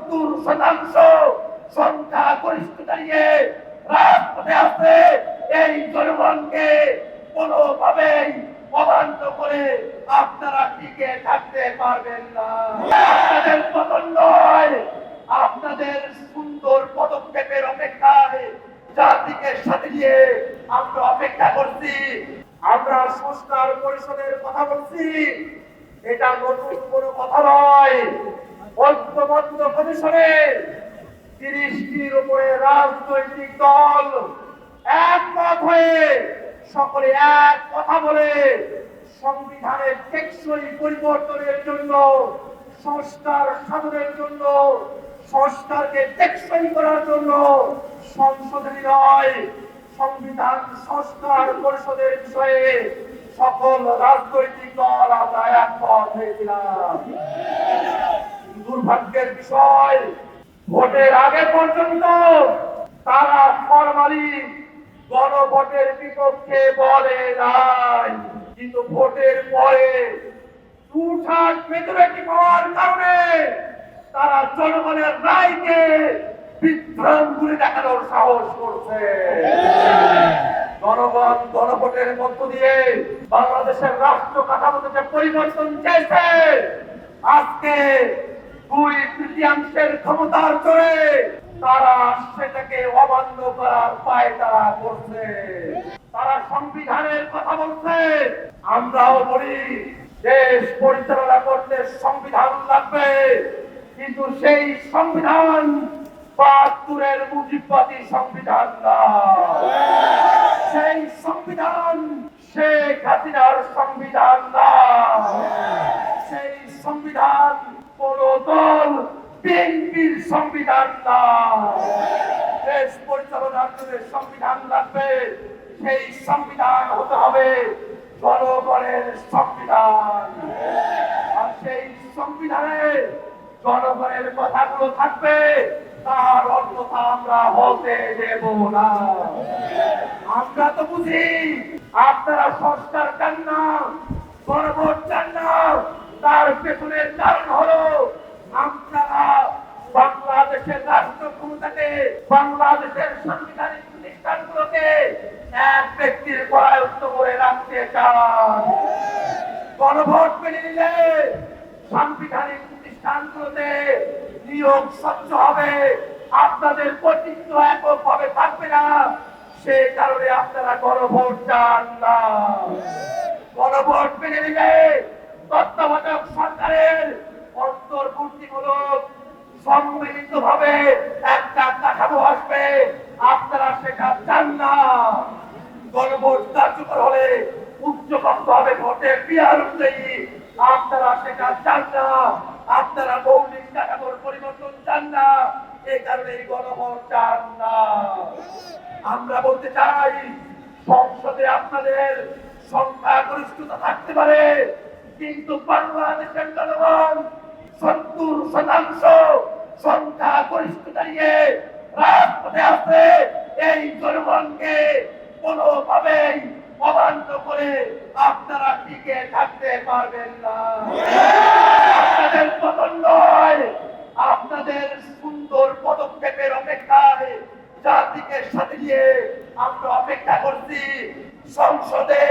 70% সংখ্যাগরিষ্ঠতা নিয়ে রাজপথে আছে। এই জনগণকে কোনোভাবেই অবান্ত করে আপনারা টিকে থাকতে পারবেন না। আপনাদের পতন নয়, আপনাদের সুন্দর পদক্ষেপের অপেক্ষায় জাতিকে সাথে নিয়ে আমরা অপেক্ষা করছি। আমরা সংস্কার পরিষদের কথা বলছি, এটা নতুন কোনো কথা নয়। ঐক্যবদ্ধ কমিশনে 30টির উপরে রাজনৈতিক দল একমত হয়ে সকলে এক কথা বলে সংবিধানের টেকসই পরিবর্তনের জন্য, সংস্কার সাধনের জন্য, সংস্কারকে টেকসই করার জন্য সংশোধনী নয়, সংবিধান সংস্কার পরিষদের বিষয়ে সকল রাজনৈতিক দল আমরা একমত হয়েছিলাম। দুর্ভাগ্যের বিষয়, ভোটের আগে পর্যন্ত তারা ফরমালি গণভোটের বিপক্ষে বলে নাই, কিন্তু ভোটের পরে টুঠাট মেজরিটি পাওয়ার কারণে তারা জনগণের রায়কে বিভ্রাম করে দেখানোর সাহস করছে। জনগণ গণভোটের মধ্য দিয়ে বাংলাদেশের রাষ্ট্র কাঠামোতে যে পরিবর্তন চেয়েছে, আজকে 2/3 ক্ষমতার জোরে তারা সেটাকে অমান্য করার পায়তারা করছে। তারা সংবিধানের কথা বলছে, আমরাও বলি দেশ পরিচালনা করতে সংবিধান লাগবে, কিন্তু সেই সংবিধান ৭২-এর মুজিববাদী সংবিধান না। সেই সংবিধান শেখ হাসিনার সংবিধান না। সেই সংবিধান কোন দল বিএনপির সংবিধান না। দেশ পরিচালনার জন্য সংবিধান লাগবে, সেই সংবিধান হতে হবে জনগণের সংবিধান। আর সেই সংবিধানে জনগণের কথাগুলো থাকবে, তার অন্যথা আমরা হতে দেব না। আমরা তো বুঝি আপনারা সংস্কার চান না, গণভোট চান না, তার পেছনের কারণ হলো আপনারা বাংলাদেশের রাষ্ট্র ক্ষমতাকে, বাংলাদেশের সাংবিধানিক প্রতিষ্ঠানগুলোকে এক ব্যক্তির করায়ত্ত করে রাখতে চান। গণভোট মেনে নিলে সাংবিধানিক প্রতিষ্ঠানগুলোতে নিয়োগ স্বচ্ছ হবে, আপনাদের কর্তৃত্ব এককভাবে থাকবে না, সে কারণে আপনারা গণভোট চান না। গণভোট মেনে নিলে তত্ত্বাবধায়ক সরকারের অন্তর্বর্তীমূলক সম্মিলিত ভাবে একটা কাঠামো আসবে, আপনারা সেটা চান না। গণভোট কার্যকর হলে উচ্চকক্ষ হবে ভোটের বিহার অনুযায়ী, আপনারা সেটা চান না। আপনারা মৌলিক কাঠামোর পরিবর্তন চান না, এই কারণে গণভোট চান না। আমরা বলতে চাই, সংসদে আপনাদের সংখ্যাগরিষ্ঠতা থাকতে পারে, কিন্তু বাংলাদেশের জনগণ 70% সংখ্যাগরিষ্ঠতা নিয়ে রাজপথে আছে। এই জনগণকে কোনোভাবেই অবান্ত করে আপনারা টিকে থাকতে পারবেন না। আপনাদের পতন নয়, আপনাদের সুন্দর পদক্ষেপের অপেক্ষায় জাতিকে সাথে নিয়ে আমরা অপেক্ষা করছি। সংসদে